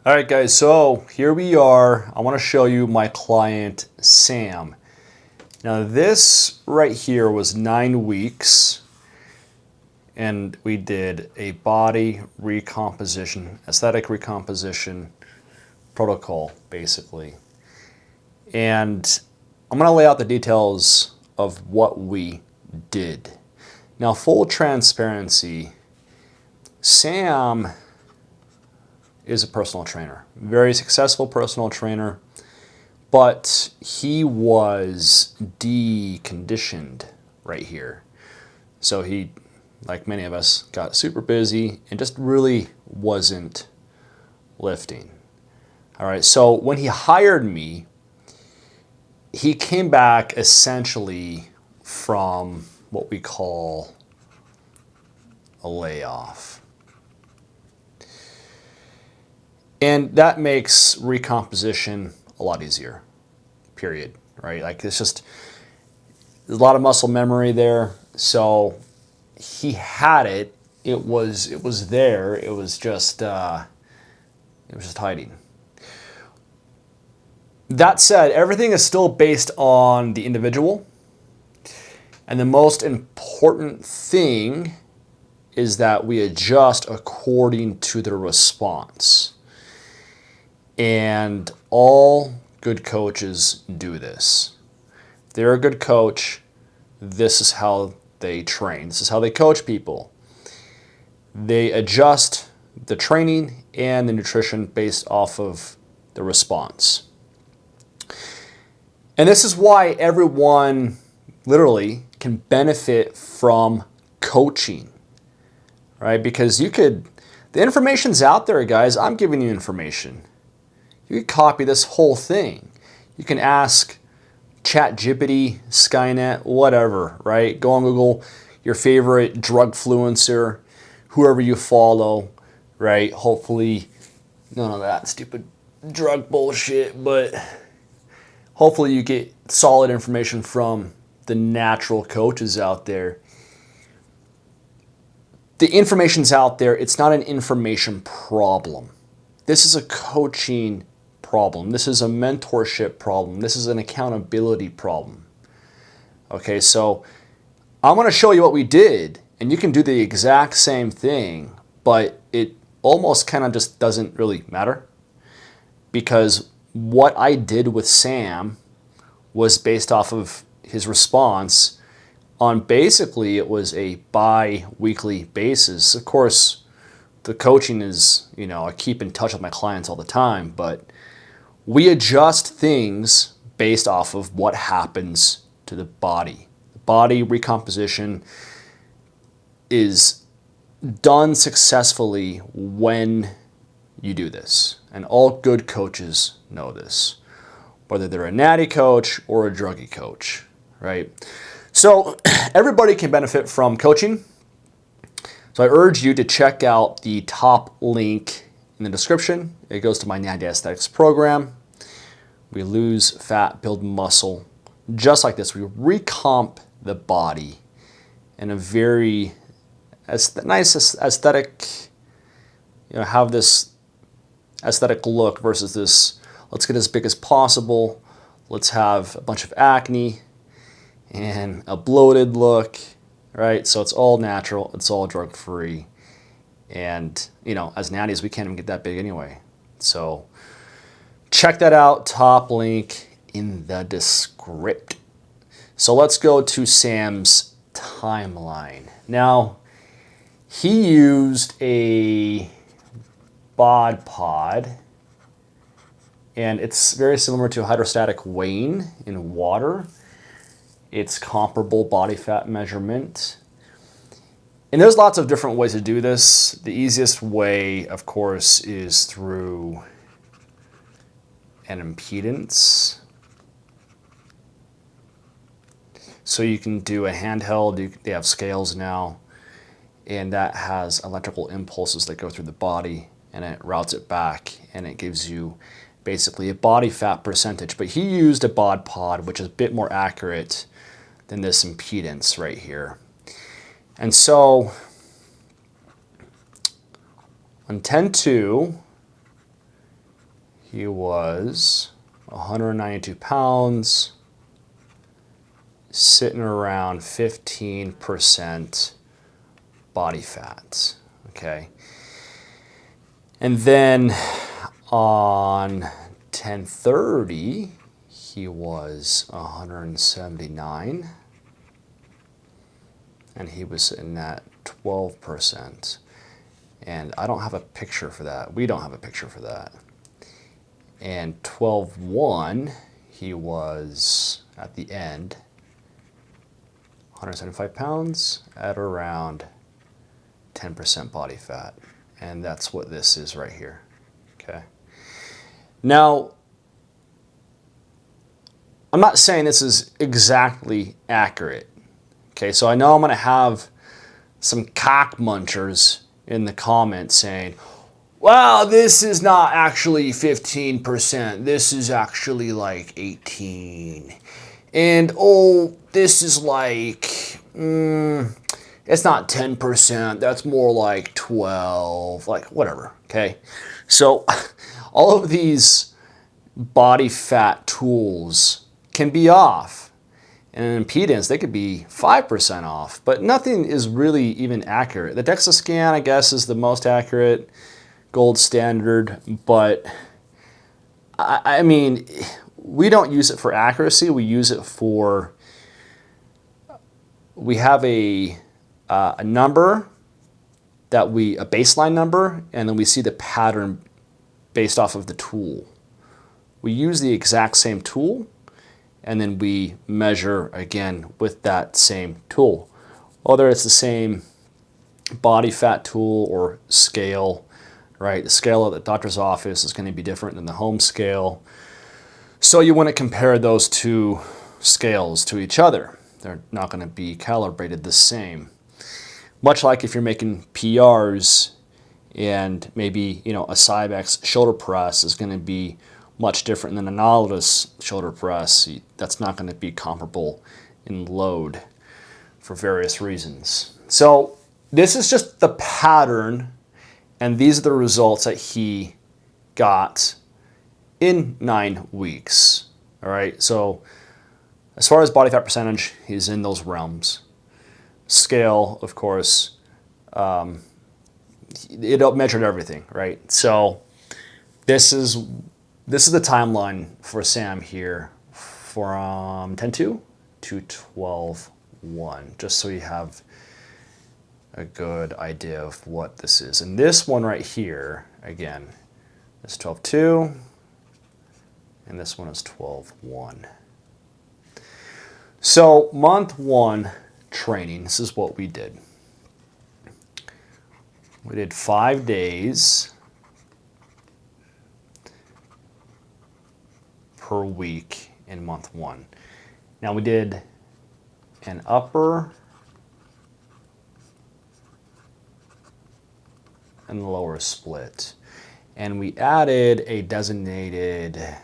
All right, guys, so here we are. I want to show you my client, Sam. Now, this right here was 9 weeks, and we did a body recomposition, aesthetic recomposition protocol, basically. And I'm going to lay out the details of what we did. Now, full transparency, Sam is a personal trainer, very successful personal trainer, but he was deconditioned right here. So he, like many of us, got super busy and just really wasn't lifting. All right, so when he hired me, he came back essentially from what we call a layoff. And that makes recomposition a lot easier, period, right? Like it's just, there's a lot of muscle memory there. So he had it. It was there. It was just hiding. That said, everything is still based on the individual. And the most important thing is that we adjust according to the response. And all good coaches do this. If they're a good coach, this is how they train. This is how they coach people. They adjust the training and the nutrition based off of the response. And this is why everyone literally can benefit from coaching, right? Because the information's out there, guys. I'm giving you information. You can copy this whole thing. You can ask ChatGPT, Skynet, whatever, right? Go on Google, your favorite drug fluencer, whoever you follow, right? Hopefully, none of that stupid drug bullshit, but hopefully you get solid information from the natural coaches out there. The information's out there. It's not an information problem. This is a coaching problem. This is a mentorship problem. This is an accountability problem. Okay, so I'm going to show you what we did, and you can do the exact same thing, but it almost kind of just doesn't really matter because what I did with Sam was based off of his response on basically it was a bi-weekly basis. Of course, the coaching is, I keep in touch with my clients all the time, but we adjust things based off of what happens to the body. The body recomposition is done successfully when you do this. And all good coaches know this, whether they're a natty coach or a druggy coach, right? So everybody can benefit from coaching. So I urge you to check out the top link in the description. It goes to my Natty Aesthetics program. We lose fat, build muscle, just like this. We recomp the body in a very nice aesthetic, have this aesthetic look versus this, let's get as big as possible. Let's have a bunch of acne and a bloated look, right? So it's all natural, it's all drug-free. And, as natties, we can't even get that big anyway. So check that out, top link in the descript. So let's go to Sam's timeline. Now, he used a bod pod, and it's very similar to hydrostatic weighing in water. It's comparable body fat measurement. And there's lots of different ways to do this. The easiest way, of course, is through an impedance. So you can do a handheld, they have scales now, and that has electrical impulses that go through the body and it routes it back and it gives you basically a body fat percentage. But he used a bod pod, which is a bit more accurate than this impedance right here. And so on 10-2, he was 192 pounds, sitting around 15% body fat, okay? And then on 10/30, he was 179, and he was sitting at 12%. And I don't have a picture for that. We don't have a picture for that. And 12/1, he was at the end 175 pounds at around 10% body fat. And that's what this is right here. Okay. Now, I'm not saying this is exactly accurate. Okay, so I know I'm going to have some cock munchers in the comments saying, well, this is not actually 15%. This is actually like 18. And oh, this is like, it's not 10%. That's more like 12, like whatever, okay? So all of these body fat tools can be off. And an impedance, they could be 5% off, but nothing is really even accurate. The DEXA scan, I guess, is the most accurate, gold standard, but I mean, we don't use it for accuracy. We use it for, we have a number that a baseline number, and then we see the pattern based off of the tool. We use the exact same tool, and then we measure again with that same tool. Whether it's the same body fat tool or scale, right? The scale at the doctor's office is going to be different than the home scale. So you want to compare those two scales to each other. They're not going to be calibrated the same. Much like if you're making PRs and maybe, you know, a Cybex shoulder press is going to be much different than a Nautilus shoulder press. That's not going to be comparable in load for various reasons. So this is just the pattern, and these are the results that he got in 9 weeks. All right, so as far as body fat percentage, he's in those realms. Scale, of course, it measured everything, right? So this is the timeline for Sam here from 10/2 to 12/1, just so you have a good idea of what this is. And this one right here, again, is 12/2, and this one is 12/1. So month 1 training, this is what we did. We did 5 days per week in month 1. Now we did an upper and lower split, and we added a designated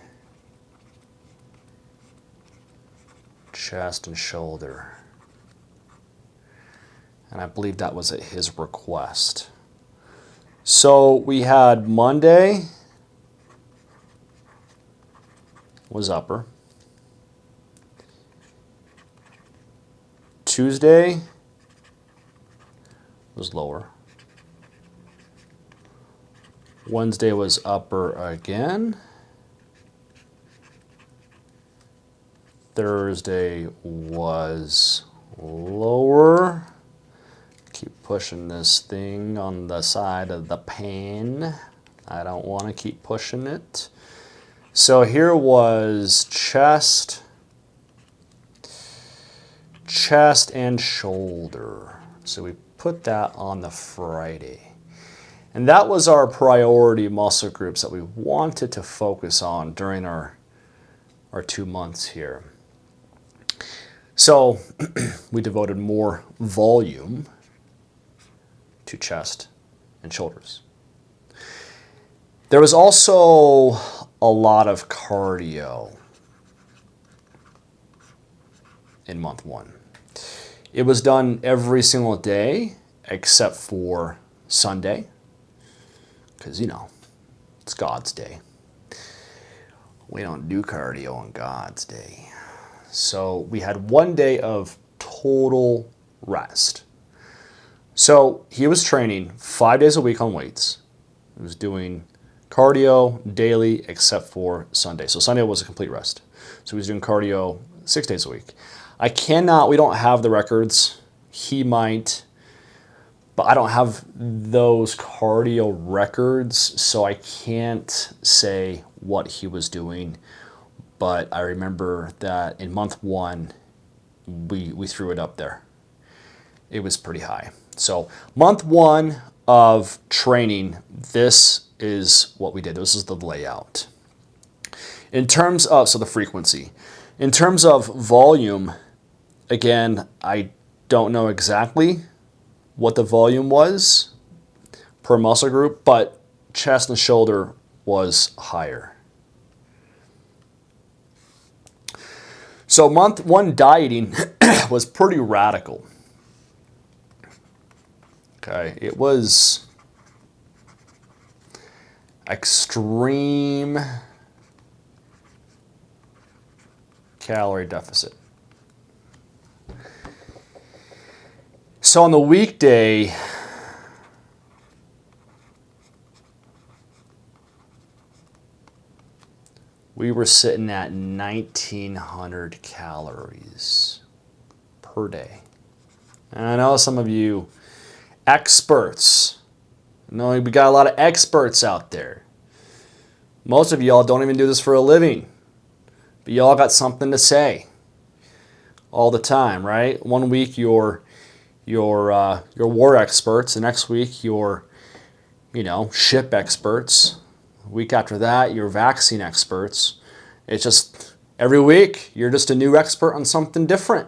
chest and shoulder, and I believe that was at his request. So we had Monday was upper, Tuesday was lower, Wednesday was upper again, Thursday was lower. Keep pushing this thing on the side of the pan. I don't want to keep pushing it. So here was chest and shoulder. So we put that on the Friday. And that was our priority muscle groups that we wanted to focus on during our 2 months here. So we devoted more volume to chest and shoulders. There was also a lot of cardio in month 1. It was done every single day except for Sunday, because, you know, it's God's day. We don't do cardio on God's day. So we had 1 day of total rest. So he was training 5 days a week on weights. He was doing cardio daily except for Sunday. So Sunday was a complete rest. So he was doing cardio 6 days a week. We don't have the records. He might, but I don't have those cardio records, so I can't say what he was doing. But I remember that in month 1, we threw it up there. It was pretty high. So month 1 of training, this is what we did. This is the layout. In terms of, so the frequency. In terms of volume, again, I don't know exactly what the volume was per muscle group, but chest and shoulder was higher. So month 1 dieting was pretty radical. Okay, it was extreme calorie deficit. So on the weekday, we were sitting at 1,900 calories per day. And I know some of you experts, we got a lot of experts out there. Most of y'all don't even do this for a living, but y'all got something to say all the time, right? 1 week you're war experts. The next week you're, ship experts. The week after that you're vaccine experts. It's just every week you're just a new expert on something different.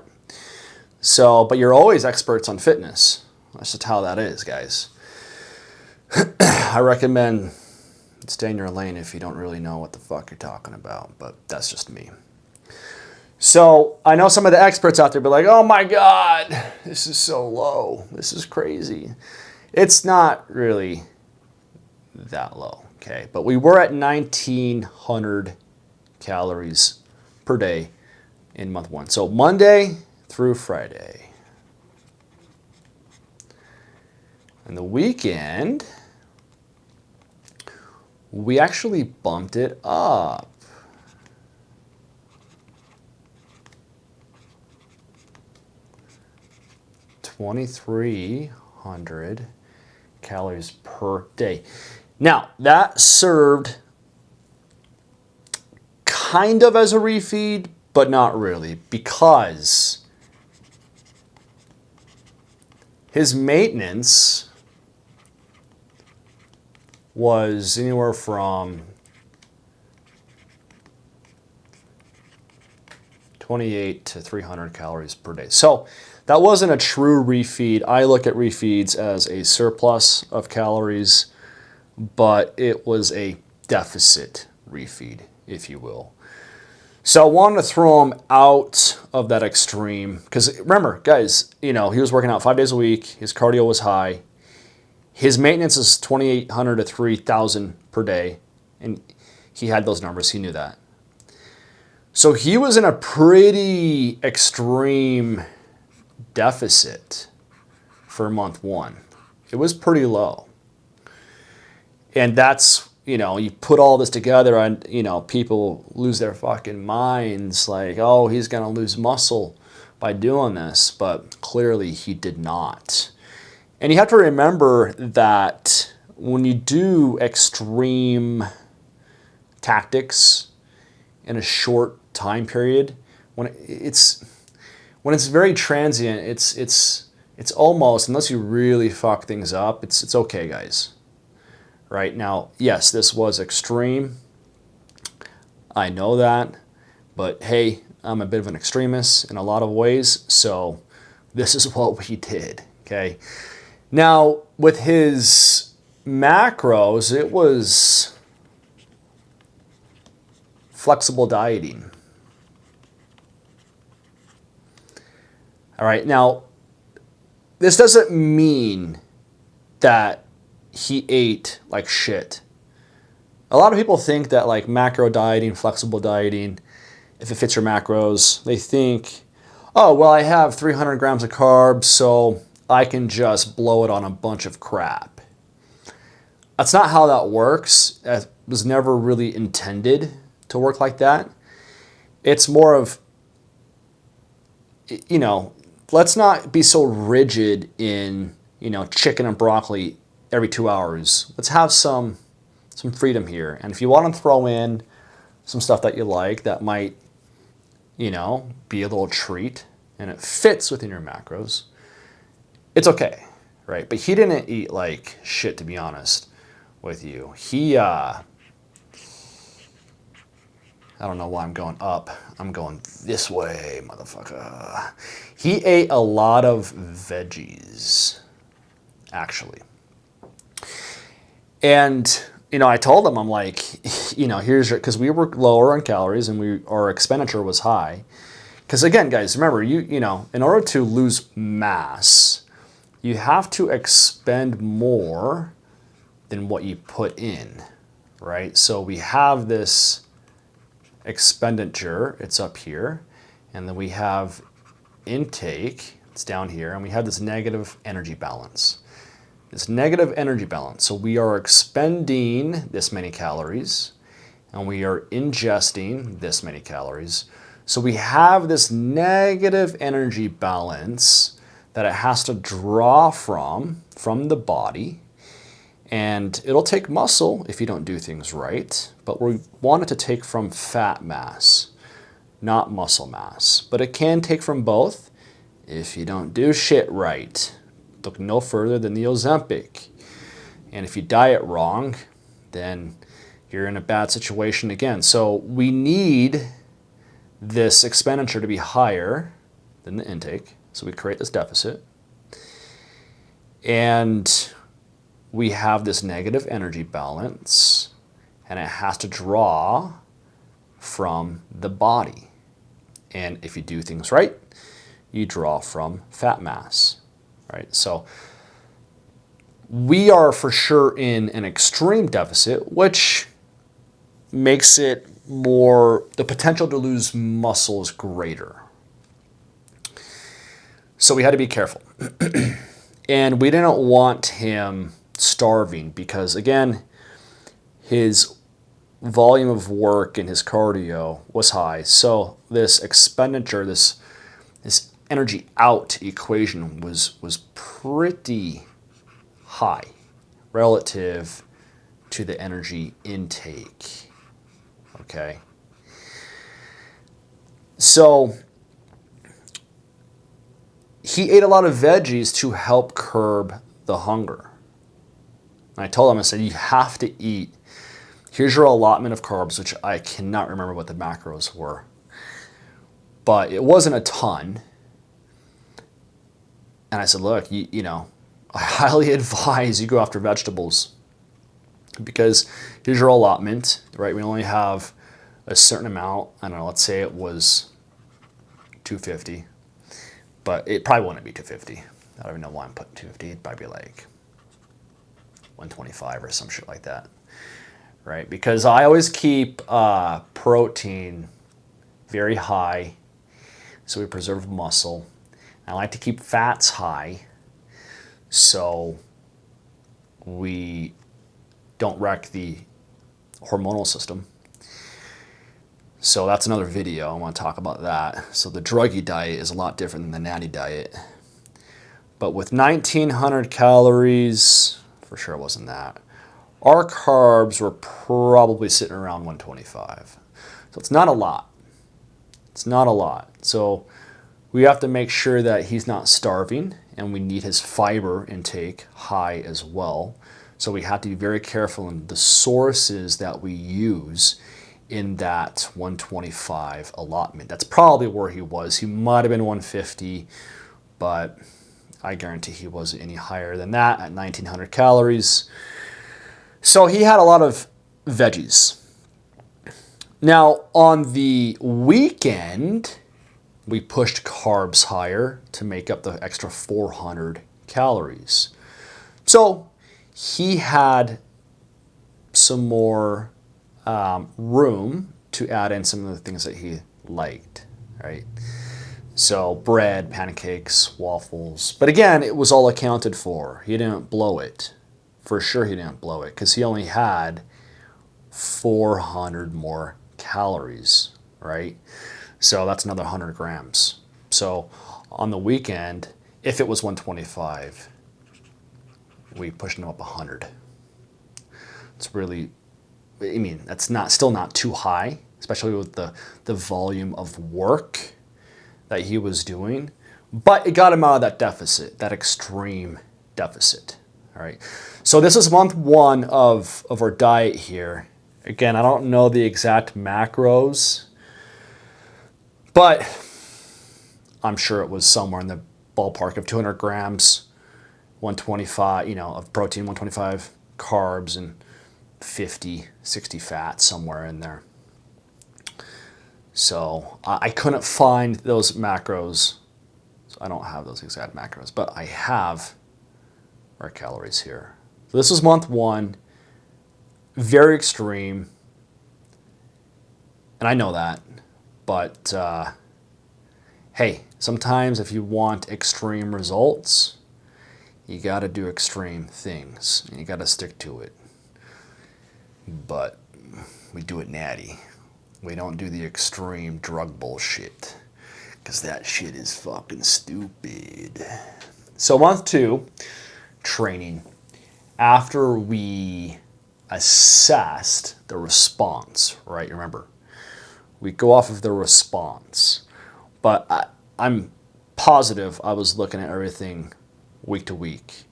So, but you're always experts on fitness. That's just how that is, guys. I recommend stay in your lane if you don't really know what the fuck you're talking about, but that's just me. So I know some of the experts out there be like, oh my God, this is so low. This is crazy. It's not really that low, okay? But we were at 1,900 calories per day in month 1. So Monday through Friday. And the weekend, we actually bumped it up. $2,300 calories per day. Now, that served kind of as a refeed, but not really, because his maintenance was anywhere from 28 to 300 calories per day. So that wasn't a true refeed. I look at refeeds as a surplus of calories, but it was a deficit refeed, if you will. So I wanted to throw him out of that extreme, because remember, guys, he was working out 5 days a week. His cardio was high. His maintenance is 2,800 to 3,000 per day, and he had those numbers. He knew that. So he was in a pretty extreme deficit for month 1. It was pretty low. And that's, you put all this together and, people lose their fucking minds like, oh, he's going to lose muscle by doing this. But clearly he did not. And you have to remember that when you do extreme tactics in a short time period, when it's very transient, it's almost, unless you really fuck things up, it's okay, guys. Right now, yes, this was extreme. I know that, but hey, I'm a bit of an extremist in a lot of ways, so this is what we did, okay? Now, with his macros, it was flexible dieting. All right, now, this doesn't mean that he ate like shit A lot of people think that like macro dieting, flexible dieting, if it fits your macros, they think, oh, well, I have 300 grams of carbs, so I can just blow it on a bunch of crap. That's not how that works. It was never really intended to work like that. It's more of, you know, let's not be so rigid in, you know, chicken and broccoli every 2 hours. Let's have some freedom here. And if you want to throw in some stuff that you like that might, you know, be a little treat and it fits within your macros, it's okay, right? But he didn't eat like shit, to be honest with you. I don't know why I'm going up. I'm going this way, motherfucker. He ate a lot of veggies, actually. And, you know, I told him, I'm like, you know, here's your, because we were lower on calories and our expenditure was high. Because again, guys, remember, you know, in order to lose mass, you have to expend more than what you put in, right? So we have this expenditure, it's up here, and then we have intake, it's down here, and we have this negative energy balance. This negative energy balance. So we are expending this many calories, and we are ingesting this many calories. So we have this negative energy balance that it has to draw from the body. And it'll take muscle if you don't do things right, but we want it to take from fat mass, not muscle mass. But it can take from both if you don't do shit right. Look no further than the Ozempic. And if you diet wrong, then you're in a bad situation again. So we need this expenditure to be higher than the intake. So we create this deficit. And we have this negative energy balance, and it has to draw from the body. And if you do things right, you draw from fat mass, right? So we are for sure in an extreme deficit, which makes it more, the potential to lose muscle is greater. So we had to be careful. And we didn't want him starving because, again, his volume of work and his cardio was high. So this expenditure, this energy out equation was pretty high relative to the energy intake. Okay. So he ate a lot of veggies to help curb the hunger. And I told him, I said, you have to eat. Here's your allotment of carbs, which I cannot remember what the macros were. But it wasn't a ton. And I said, look, you know, I highly advise you go after vegetables. Because here's your allotment, right? We only have a certain amount. I don't know, let's say it was 250. But it probably wouldn't be 250. I don't even know why I'm putting 250. It'd probably be like 125 or some shit like that, right? Because I always keep protein very high, so we preserve muscle. I like to keep fats high, so we don't wreck the hormonal system. So that's another video. I want to talk about that. So the druggy diet is a lot different than the natty diet. But with 1,900 calories, for sure it wasn't that, our carbs were probably sitting around 125. So it's not a lot. It's not a lot. So we have to make sure that he's not starving, and we need his fiber intake high as well. So we have to be very careful in the sources that we use in that 125 allotment. That's probably where he was. He might have been 150, but I guarantee he wasn't any higher than that at 1,900 calories. So he had a lot of veggies. Now, on the weekend, we pushed carbs higher to make up the extra 400 calories. So he had some more room to add in some of the things that he liked, right? So bread, pancakes, waffles. But again, it was all accounted for. He didn't blow it. For sure he didn't blow it because he only had 400 more calories, right? So that's another 100 grams. So on the weekend, if it was 125, we pushed him up 100. It's really, I mean, that's still not too high, especially with the volume of work that he was doing. But it got him out of that deficit, that extreme deficit. All right. So this is month 1 of our diet here. Again, I don't know the exact macros, but I'm sure it was somewhere in the ballpark of 200 grams, 125, of protein, 125 carbs, and 50, 60 fat, somewhere in there. So I couldn't find those macros. So I don't have those exact macros, but I have our calories here. So this is month 1, very extreme. And I know that, but hey, sometimes if you want extreme results, you got to do extreme things. And you got to stick to it. But we do it natty. We don't do the extreme drug bullshit, because that shit is fucking stupid. So month 2, training. After we assessed the response, right? Remember, we go off of the response. But I'm positive I was looking at everything week to week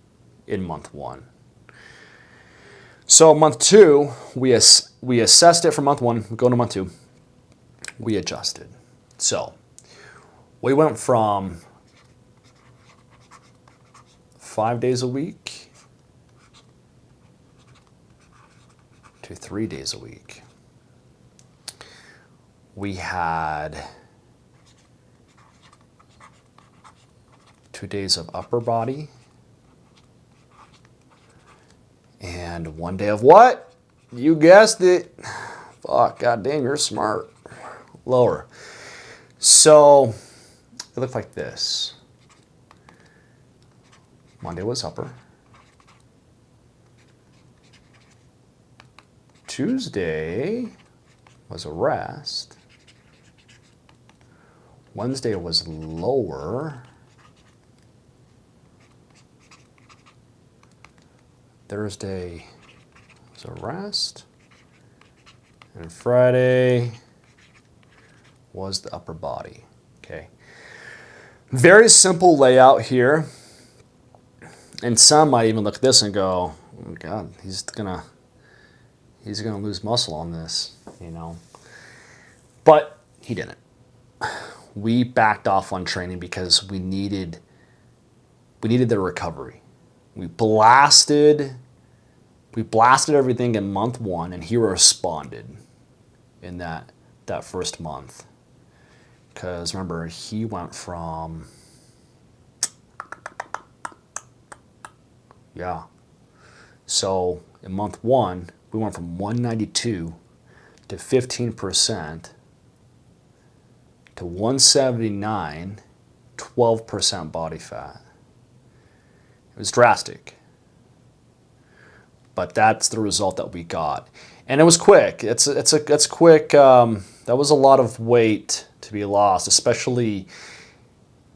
in month 1. So month 2, we assessed it for month 1. We go to month 2. We adjusted. So we went from 5 days a week to 3 days a week. We had 2 days of upper body and 1 day of what? You guessed it. Fuck, goddamn, you're smart. Lower. So it looked like this. Monday was upper. Tuesday was a rest. Wednesday was lower. Thursday was a rest. And Friday was the upper body. Okay. Very simple layout here. And some might even look at this and go, oh God, he's gonna lose muscle on this, But he didn't. We backed off on training because we needed the recovery. We blasted everything in month 1, and he responded in that first month. Because remember, he went from, so in month 1, we went from 192 to 15% to 179, 12% body fat. It was drastic. But that's the result that we got. And it was quick. It's quick. That was a lot of weight to be lost, especially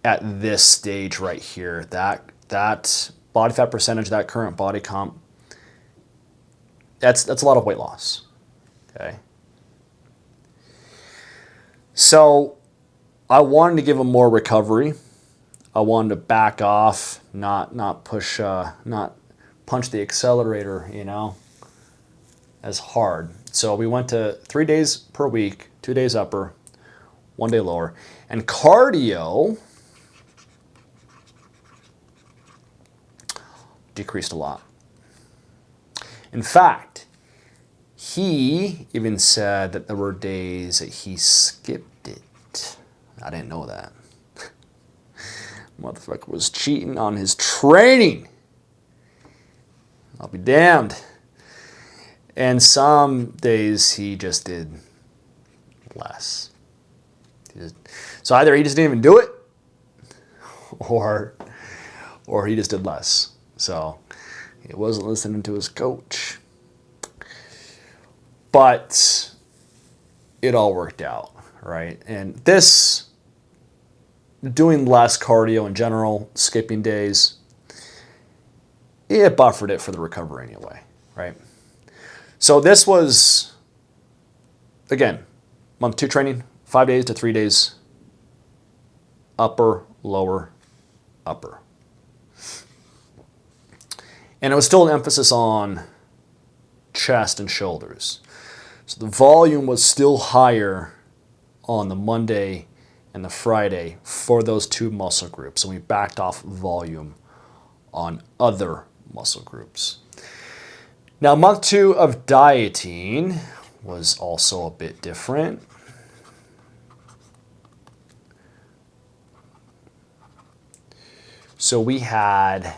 at this stage right here. That body fat percentage, that current body comp, that's a lot of weight loss. Okay. So I wanted to give him more recovery. I wanted to back off, not push, not punch the accelerator, as hard. So we went to 3 days per week, 2 days upper, 1 day lower. And cardio decreased a lot. In fact, he even said that there were days that he skipped it. I didn't know that. Motherfucker was cheating on his training. I'll be damned. And some days he just did less. So either he just didn't even do it, or he just did less. So he wasn't listening to his coach. But it all worked out, right? And this, doing less cardio in general, skipping days, it buffered it for the recovery anyway, right? So this was, again, month 2 training, 5 days to 3 days, upper, lower, upper. And it was still an emphasis on chest and shoulders. So the volume was still higher on the Monday and the Friday for those 2 muscle groups. And we backed off volume on other muscle groups. Now, month 2 of dieting was also a bit different. So we had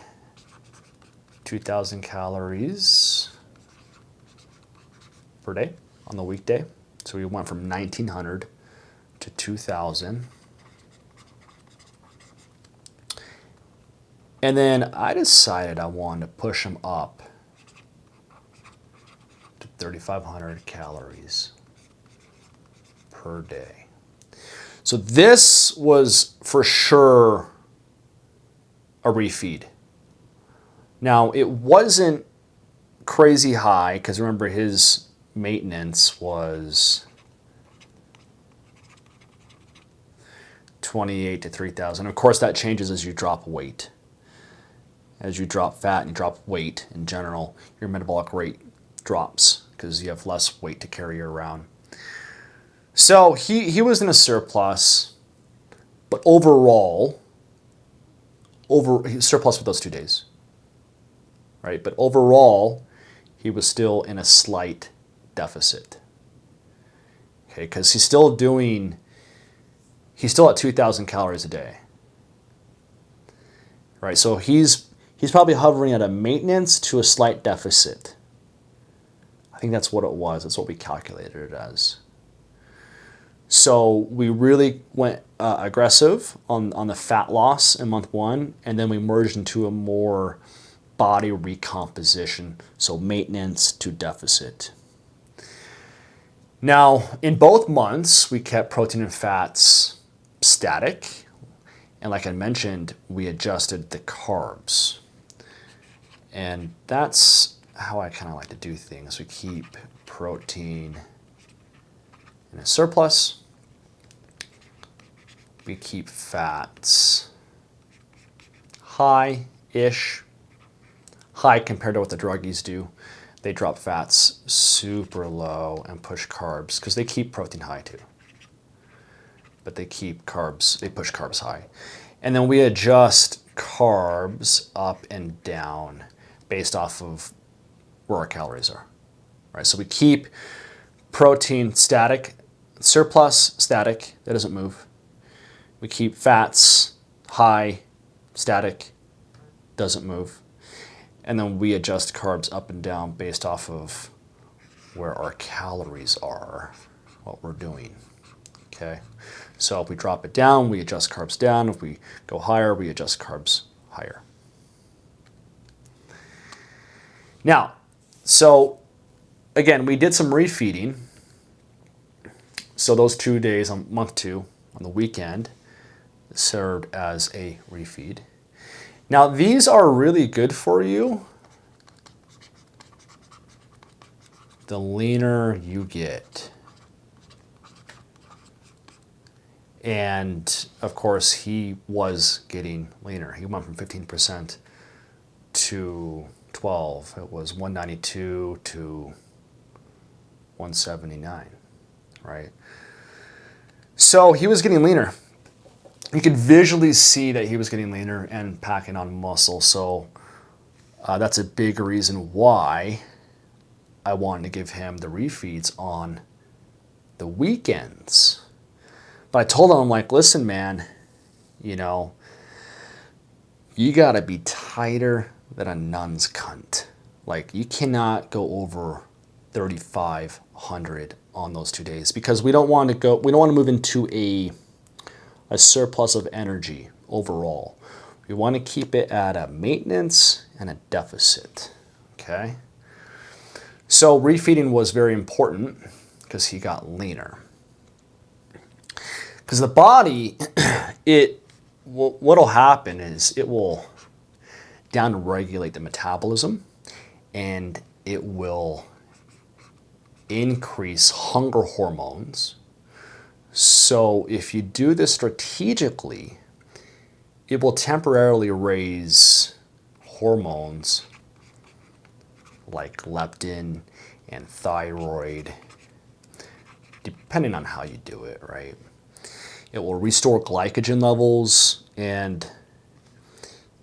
2,000 calories per day on the weekday. So we went from 1,900 to 2,000. And then I decided I wanted to push them up to 3,500 calories per day. So this was for sure a refeed. Now, it wasn't crazy high, because remember, his maintenance was 28 to 3,000. Of course, that changes as you drop weight. As you drop fat and you drop weight in general, your metabolic rate drops because you have less weight to carry around. So he was in a surplus, but overall, he was surplus for those 2 days, right? But overall, he was still in a slight deficit. Okay, because he's still at 2,000 calories a day, right? So he's probably hovering at a maintenance to a slight deficit. I think that's what it was. That's what we calculated it as. So we really went aggressive on the fat loss in month 1, and then we merged into a more body recomposition, so maintenance to deficit. Now, in both months, we kept protein and fats static, and like I mentioned, we adjusted the carbs. And that's how I kind of like to do things. We keep protein in a surplus. We keep fats high-ish. High compared to what the druggies do. They drop fats super low and push carbs, because they keep protein high too. But they push carbs high. And then we adjust carbs up and down based off of where our calories are, right? So we keep protein static, surplus static, that doesn't move. We keep fats high, static, doesn't move. And then we adjust carbs up and down based off of where our calories are, what we're doing, okay? So if we drop it down, we adjust carbs down. If we go higher, we adjust carbs higher. Now, so again, we did some refeeding. So those 2 days on month 2, on the weekend, served as a refeed. Now, these are really good for you the leaner you get. And of course, he was getting leaner. He went from 15% to 12. It was 192 to 179, right? So he was getting leaner. You could visually see that he was getting leaner and packing on muscle. So that's a big reason why I wanted to give him the refeeds on the weekends. But I told him, I'm like, listen, man, you gotta be tighter than a nun's cunt. Like, you cannot go over 3,500 on those 2 days because we don't want to move into a surplus of energy overall. We want to keep it at a maintenance and a deficit, okay? So refeeding was very important because he got leaner. Because the body, what'll happen is it will down-regulate the metabolism and it will increase hunger hormones. So if you do this strategically, it will temporarily raise hormones like leptin and thyroid, depending on how you do it, right? It will restore glycogen levels, and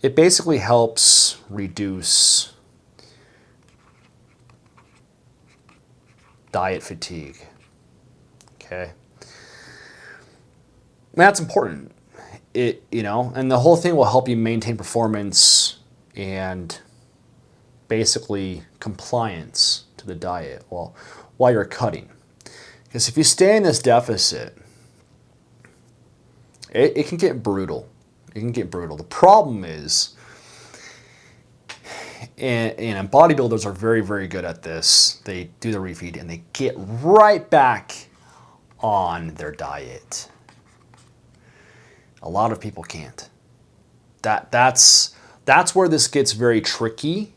it basically helps reduce diet fatigue, okay? And that's important. And the whole thing will help you maintain performance and basically compliance to the diet while you're cutting. Because if you stay in this deficit, it can get brutal. It can get brutal. The problem is, and bodybuilders are very, very good at this. They do the refeed and they get right back on their diet. A lot of people can't. That's where this gets very tricky.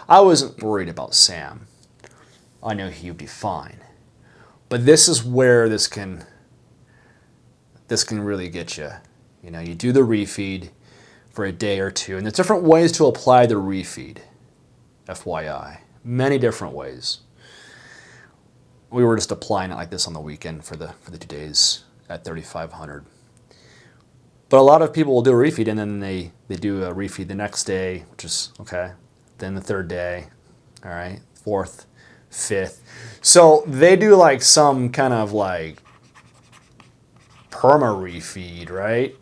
I wasn't worried about Sam. I knew he would be fine. But this is where this can really get you. You do the refeed for a day or two, and there's different ways to apply the refeed. FYI, many different ways. We were just applying it like this on the weekend for the 2 days at 3,500. But a lot of people will do a refeed and then they do a refeed the next day, which is okay. Then the third day, all right, fourth, fifth. So they do like some kind of like perma refeed, right?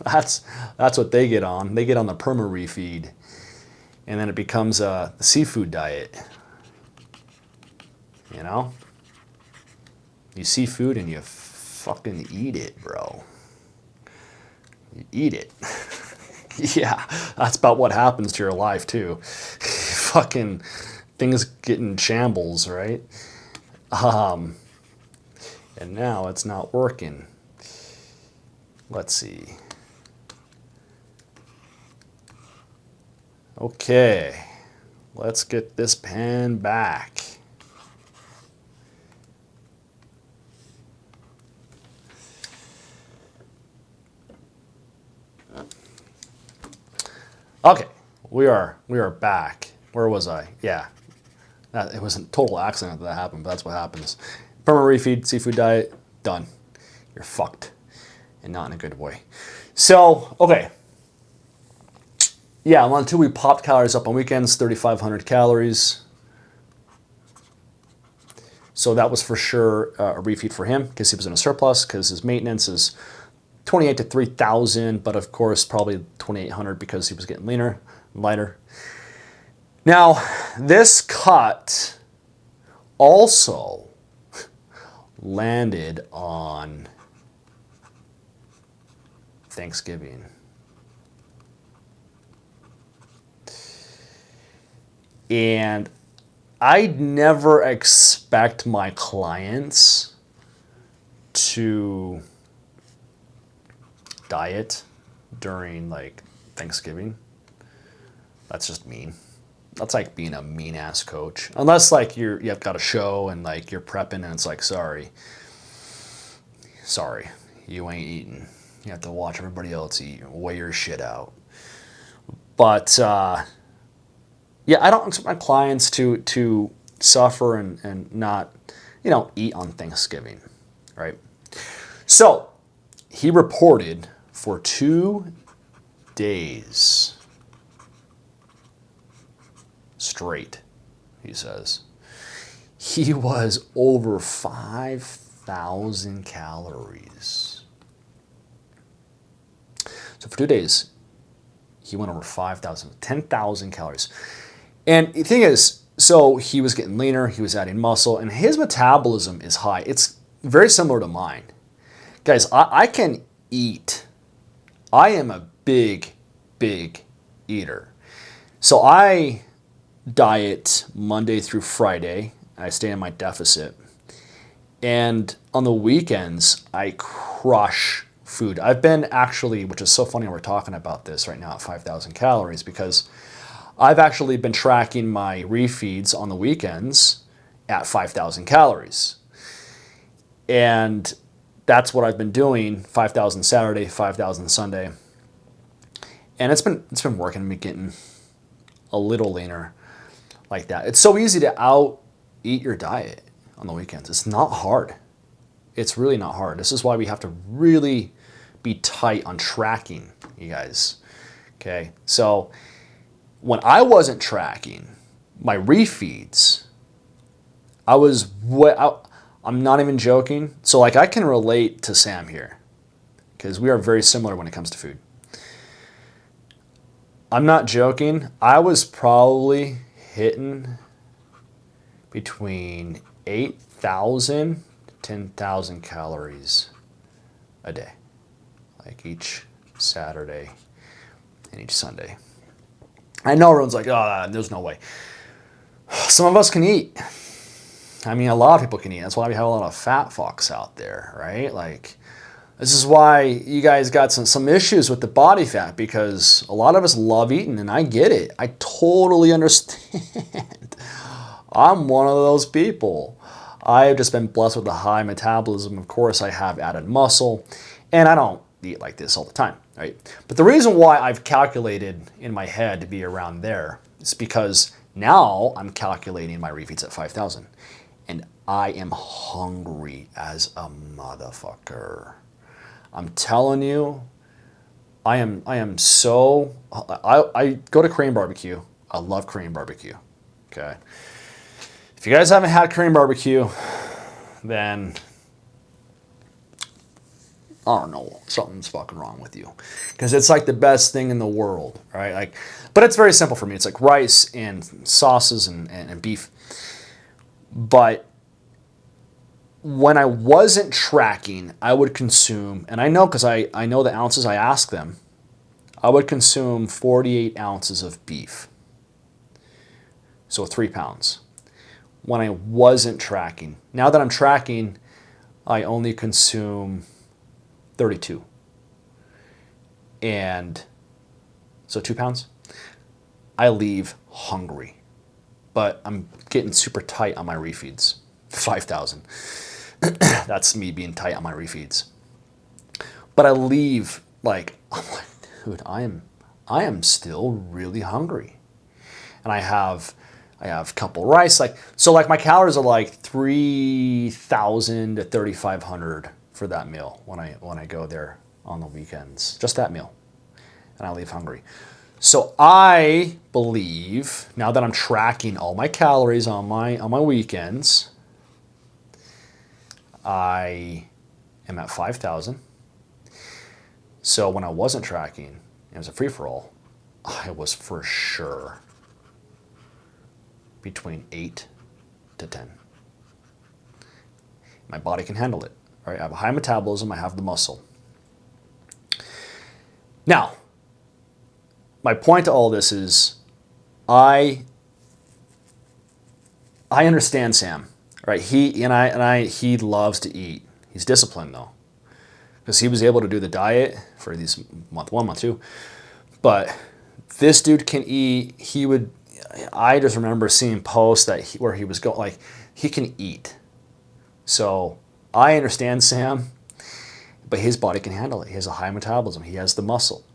That's what they get on. They get on the perma refeed, and then it becomes a seafood diet. You see food and you fucking eat it, bro. You eat it. Yeah, that's about what happens to your life too. Fucking things get in shambles, right? And now it's not working. Let's see. Okay, let's get this pen back. Okay, we are back. Where was I? Yeah, it was a total accident that happened, but that's what happens. Perma refeed, seafood diet, done. You're fucked, and not in a good way. So, okay. Yeah, until we popped calories up on weekends, 3,500 calories. So that was for sure a refeed for him because he was in a surplus because his maintenance is 28 to 3,000, but of course probably 2,800 because he was getting leaner and lighter. Now, this cut also landed on Thanksgiving. And I'd never expect my clients to diet during like Thanksgiving. That's just mean. That's like being a mean ass coach. Unless like you've got a show and like you're prepping and it's like, sorry, you ain't eating. You have to watch everybody else eat and weigh your shit out. But yeah, I don't expect my clients to suffer and not, eat on Thanksgiving, right? So he reported for 2 days straight, he says, he was over 5,000 calories. So for 2 days, he went over 5,000, 10,000 calories. And the thing is, So he was getting leaner, he was adding muscle, and his metabolism is high. It's very similar to mine. Guys, I can eat. I am a big, big eater. So I diet Monday through Friday. I stay in my deficit. And on the weekends, I crush food. I've been actually, which is so funny we're talking about this right now at 5,000 calories, because I've actually been tracking my refeeds on the weekends at 5,000 calories. And that's what I've been doing, 5,000 Saturday, 5,000 Sunday. And it's been working, me getting a little leaner like that. It's so easy to out eat your diet on the weekends. It's not hard. It's really not hard. This is why we have to really be tight on tracking, you guys. Okay, so when I wasn't tracking my refeeds, I'm not even joking. So like I can relate to Sam here because we are very similar when it comes to food. I'm not joking. I was probably hitting between 8,000 to 10,000 calories a day, like each Saturday and each Sunday. I know everyone's like, oh, there's no way. Some of us can eat. I mean, a lot of people can eat. That's why we have a lot of fat fucks out there, right? Like, this is why you guys got some issues with the body fat, because a lot of us love eating, and I get it. I totally understand. I'm one of those people. I've just been blessed with a high metabolism. Of course, I have added muscle, and I don't eat like this all the time, right? But the reason why I've calculated in my head to be around there is because now I'm calculating my refeeds at 5,000, and I am hungry as a motherfucker. I'm telling you, I go to Korean barbecue. I love Korean barbecue. Okay. If you guys haven't had Korean barbecue, then I don't know, something's fucking wrong with you. Because it's like the best thing in the world, right? Like, but it's very simple for me. It's like rice and sauces and beef. But when I wasn't tracking, I would consume, and I know because I know the ounces, I ask them, I would consume 48 ounces of beef. So 3 pounds. When I wasn't tracking. Now that I'm tracking, I only consume 32. And so 2 pounds. I leave hungry. But I'm getting super tight on my refeeds. 5,000. That's me being tight on my refeeds. But I leave like, I'm like, dude, I am still really hungry. And I have a couple rice, like, so like my calories are like 3,000 to 3,500 for that meal when I go there on the weekends, just that meal, and I leave hungry. So I believe now that I'm tracking all my calories on my weekends, I am at 5,000. So when I wasn't tracking, it was a free-for-all, I was for sure between 8 to 10. My body can handle it. Right? I have a high metabolism. I have the muscle. Now, my point to all this is I understand Sam. Right? He loves to eat. He's disciplined though, because he was able to do the diet for these month 1, month 2. But this dude can eat. I just remember seeing posts where he was going, like, he can eat. So I understand Sam, but his body can handle it. He has a high metabolism. He has the muscle.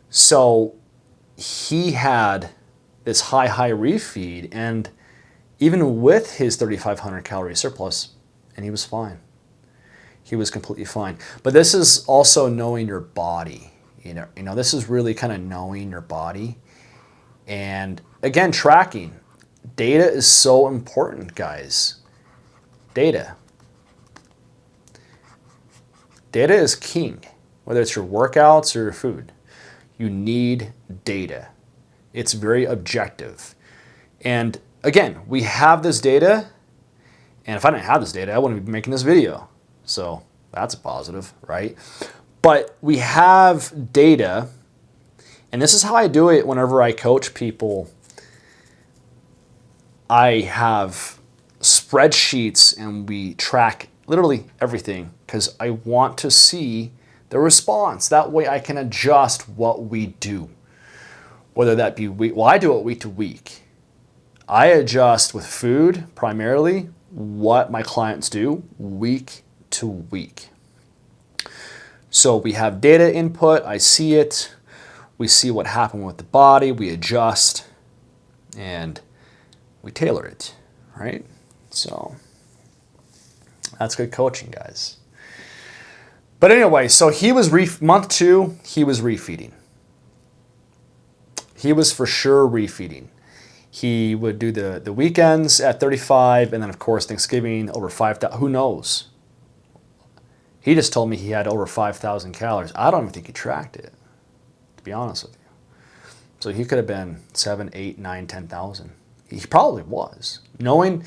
So he had this high refeed, and even with his 3,500 calorie surplus, and he was fine. He was completely fine. But this is also knowing your body. You know, this is really kind of knowing your body. And again, tracking. Data is so important, guys. Data. Data is king, whether it's your workouts or your food. You need data. It's very objective. And again, we have this data, and if I didn't have this data, I wouldn't be making this video. So that's a positive, right? But we have data, and this is how I do it whenever I coach people. I have spreadsheets and we track literally everything because I want to see the response. That way I can adjust what we do, whether that be week. Well, I do it week to week. I adjust with food primarily what my clients do week to week. So we have data input, I see it, we see what happened with the body, we adjust, and we tailor it, right? So that's good coaching, guys. But anyway, so he was month 2, he was refeeding. He was for sure refeeding. He would do the weekends at 35, and then of course Thanksgiving over 5,000. Who knows? He just told me he had over 5,000 calories. I don't even think he tracked it, to be honest with you. So he could have been 7, 8, 9, 10,000. He probably was. Knowing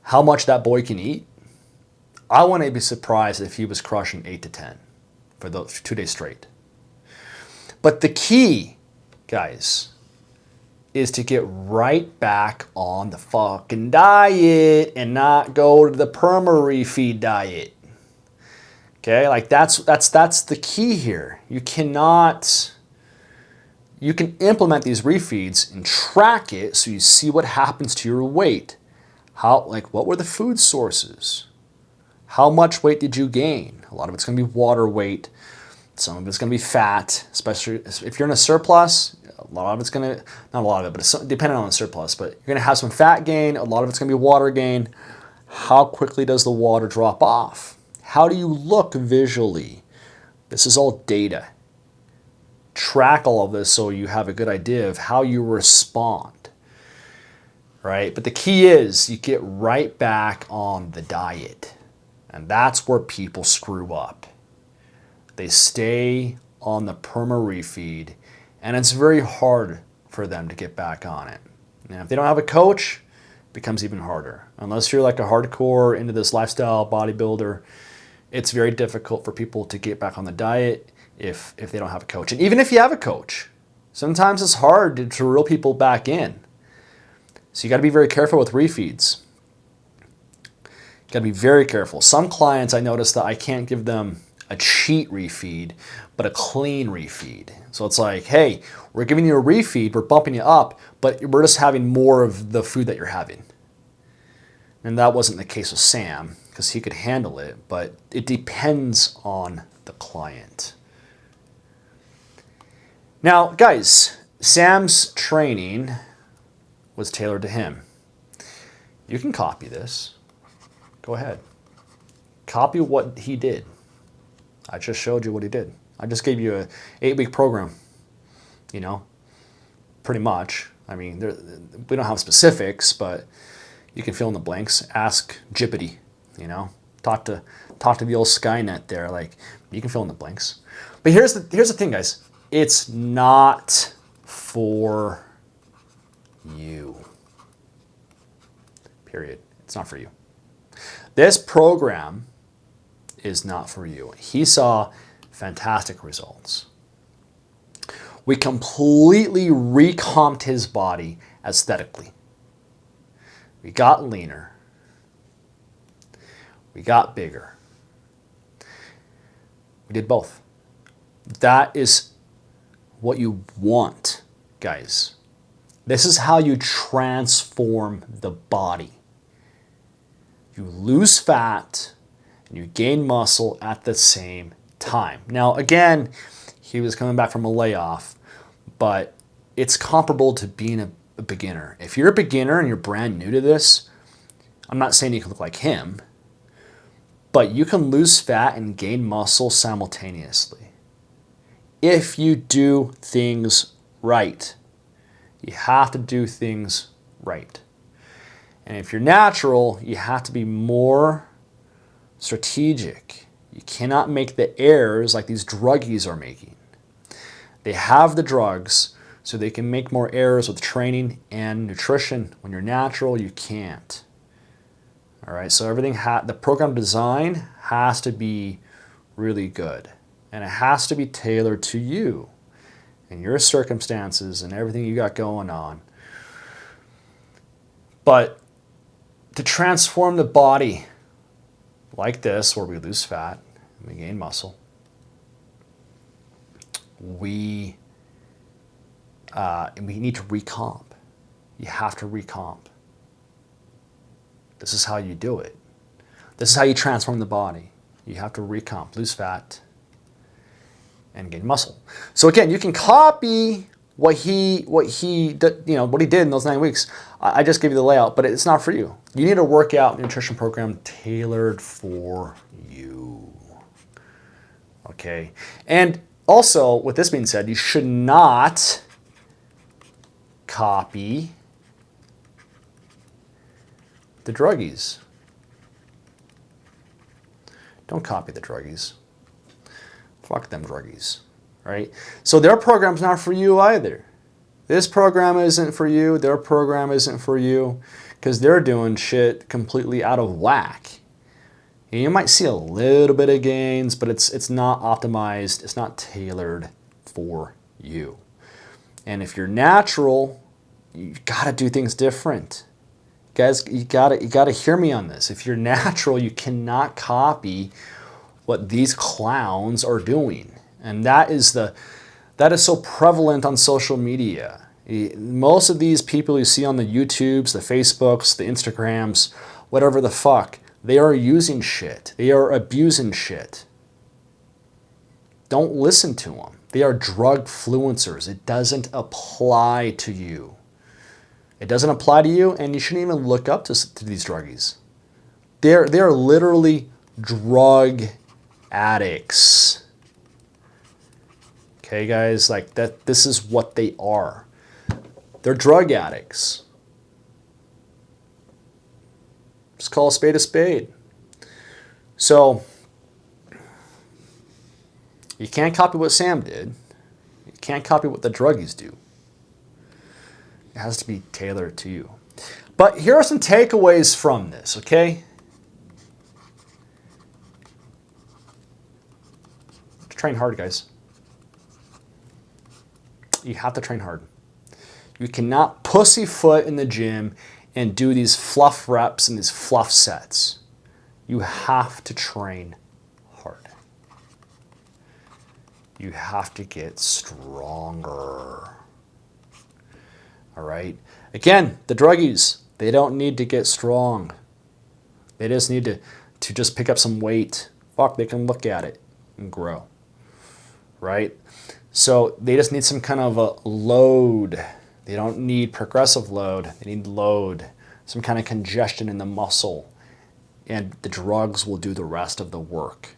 how much that boy can eat, I wouldn't be surprised if he was crushing 8 to 10 for those 2 days straight. But the key, guys, is to get right back on the fucking diet and not go to the perma-refeed diet. Okay, like that's the key here. You can implement these refeeds and track it so you see what happens to your weight. What were the food sources? How much weight did you gain? A lot of it's going to be water weight. Some of it's going to be fat, especially if you're in a surplus. A lot of it's going to, not a lot of it, but it's depending on the surplus, but you're going to have some fat gain. A lot of it's going to be water gain. How quickly does the water drop off? How do you look visually? This is all data. Track all of this so you have a good idea of how you respond, right? But the key is you get right back on the diet. And that's where people screw up. They stay on the perma-refeed, and it's very hard for them to get back on it. And if they don't have a coach, it becomes even harder. Unless you're like a hardcore into this lifestyle bodybuilder, it's very difficult for people to get back on the diet if they don't have a coach. And even if you have a coach, sometimes it's hard to reel people back in. So you got to be very careful with refeeds. You got to be very careful. Some clients, I notice that I can't give them a cheat refeed, but a clean refeed. So it's like, hey, we're giving you a refeed, we're bumping you up, but we're just having more of the food that you're having. And that wasn't the case with Sam, because he could handle it, but it depends on the client. Now, guys, Sam's training was tailored to him. You can copy this. Go ahead. Copy what he did. I just showed you what he did. I just gave you an 8-week program, pretty much. I mean, we don't have specifics, but you can fill in the blanks. Ask Jippity, talk to the old Skynet there. Like, you can fill in the blanks. But here's the thing, guys. It's not for you. Period. It's not for you. This program is not for you. He saw fantastic results. We completely recomped his body aesthetically. We got leaner. We got bigger. We did both. That is what you want, guys. This is how you transform the body. You lose fat and you gain muscle at the same time. Now, again, he was coming back from a layoff, but it's comparable to being a beginner. If you're a beginner and you're brand new to this, I'm not saying you can look like him, but you can lose fat and gain muscle simultaneously if you do things right. You have to do things right. And if you're natural, you have to be more strategic. You cannot make the errors like these druggies are making. They have the drugs so they can make more errors with training and nutrition. When you're natural, you can't. All right, so the program design has to be really good, and it has to be tailored to you and your circumstances and everything you got going on. But to transform the body like this, where we lose fat and we gain muscle, we need to recomp. You have to recomp. This is how you do it. This is how you transform the body. You have to recomp, lose fat, and gain muscle. So again, you can copy what he did, what he did in those 9 weeks. I just gave you the layout, but it's not for you. You need a workout nutrition program tailored for you. Okay, and also, with this being said, you should not copy the druggies. Don't copy the druggies. Fuck them druggies, right? So their program's not for you either. This program isn't for you. Their program isn't for you, because they're doing shit completely out of whack. And you might see a little bit of gains, but it's not optimized. It's not tailored for you. And if you're natural, you gotta do things different. Guys, you gotta hear me on this. If you're natural, you cannot copy what these clowns are doing. And that is so prevalent on social media. Most of these people you see on the YouTubes, the Facebooks, the Instagrams, whatever the fuck, they are using shit. They are abusing shit. Don't listen to them. They are drug fluencers. It doesn't apply to you. It doesn't apply to you, and you shouldn't even look up to these druggies. They're literally drug addicts. Okay, guys, like that. This is what they are. They're drug addicts. Just call a spade a spade. So you can't copy what Sam did. You can't copy what the druggies do. It has to be tailored to you. But here are some takeaways from this, okay? Train hard, guys. You have to train hard. You cannot pussyfoot in the gym and do these fluff reps and these fluff sets. You have to train hard. You have to get stronger. All right? Again, the druggies, they don't need to get strong. They just need to just pick up some weight. Fuck, they can look at it and grow. Right? So they just need some kind of a load. They don't need progressive load. They need load, some kind of congestion in the muscle. And the drugs will do the rest of the work.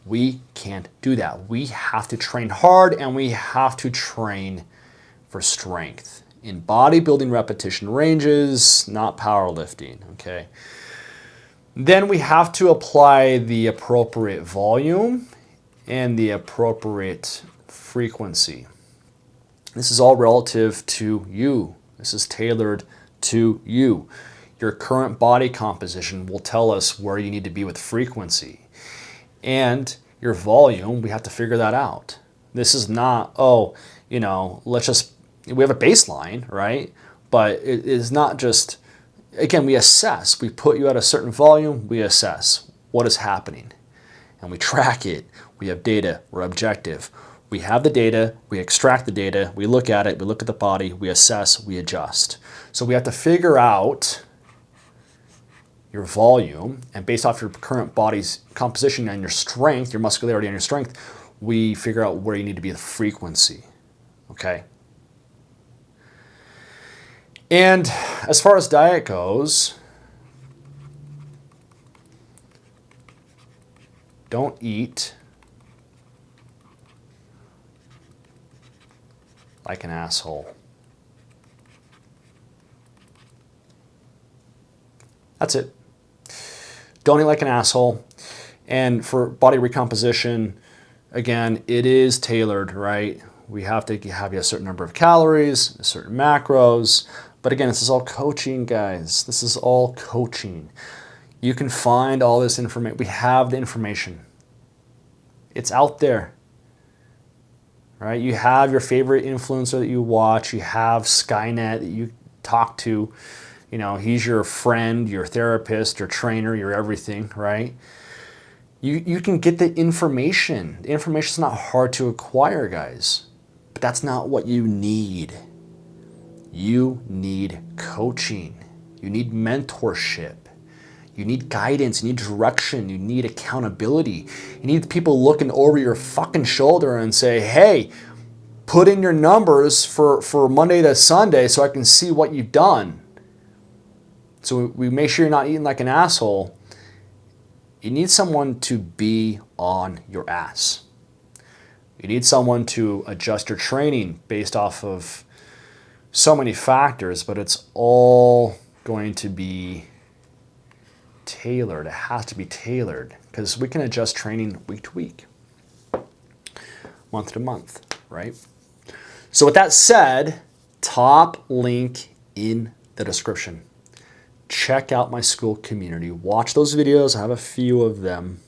We can't do that. We have to train hard, and we have to train for strength in bodybuilding repetition ranges, not powerlifting, okay? Then we have to apply the appropriate volume and the appropriate frequency. This is all relative to you. This is tailored to you. Your current body composition will tell us where you need to be with frequency. And your volume, we have to figure that out. This is not, we have a baseline, right? But it is not just, again, we assess. We put you at a certain volume, we assess what is happening. And we track it. We have data. We're objective. We have the data. We extract the data. We look at it. We look at the body. We assess. We adjust. So we have to figure out your volume. And based off your current body's composition and your strength, your muscularity and your strength, we figure out where you need to be with frequency. Okay? And as far as diet goes, don't eat like an asshole. That's it. Don't eat like an asshole. And for body recomposition, again, it is tailored, right? We have to have you a certain number of calories, a certain macros. But again, this is all coaching, guys. This is all coaching. You can find all this information. We have the information. It's out there, right? You have your favorite influencer that you watch. You have Skynet that you talk to. You know, he's your friend, your therapist, your trainer, your everything, right? You can get the information. The information is not hard to acquire, guys. But that's not what you need. You need coaching. You need mentorship. You need guidance. You need direction. You need accountability. You need people looking over your fucking shoulder and say, hey, put in your numbers for Monday to Sunday so I can see what you've done. So we make sure you're not eating like an asshole. You need someone to be on your ass. You need someone to adjust your training based off of so many factors, but it's all going to be tailored. It has to be tailored because we can adjust training week to week, month to month, right? So with that said, top link in the description. Check out my school community. Watch those videos. I have a few of them.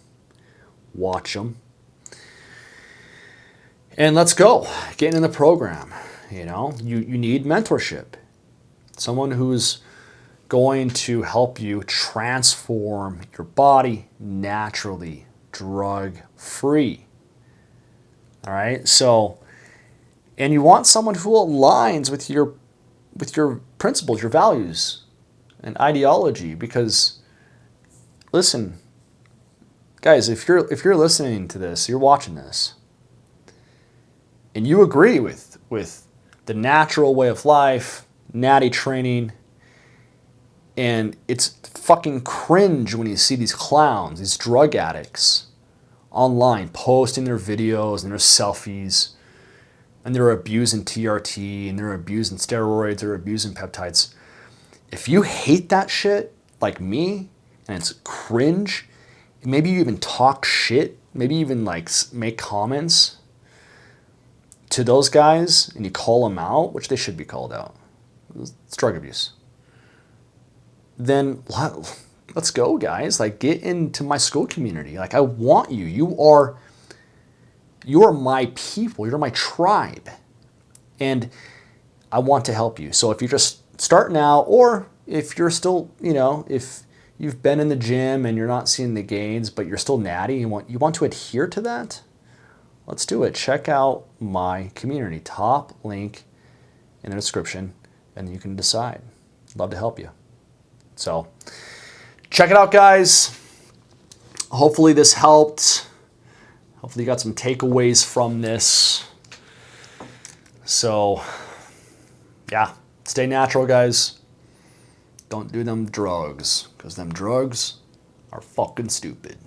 Watch them. And let's go. Get in the program. You know, you need mentorship. Someone who's going to help you transform your body naturally, drug-free. All right? So, and you want someone who aligns with your principles, your values, and ideology, because listen, guys, if you're listening to this, you're watching this, and you agree with the natural way of life, natty training, and it's fucking cringe when you see these clowns, these drug addicts online posting their videos and their selfies, and they're abusing TRT, and they're abusing steroids, they're abusing peptides. If you hate that shit, like me, and it's cringe, maybe you even talk shit, maybe even like make comments to those guys, and you call them out, which they should be called out. It's drug abuse. Then let's go, guys. Like, get into my school community. Like, I want you. You are my people. You're my tribe. And I want to help you. So if you just start now, or if you're still, you know, if you've been in the gym and you're not seeing the gains, but you're still natty, you want to adhere to that, let's do it. Check out my community. Top link in the description, and you can decide. Love to help you. So check it out, guys. Hopefully this helped. Hopefully you got some takeaways from this. So yeah, stay natural, guys. Don't do them drugs, because them drugs are fucking stupid.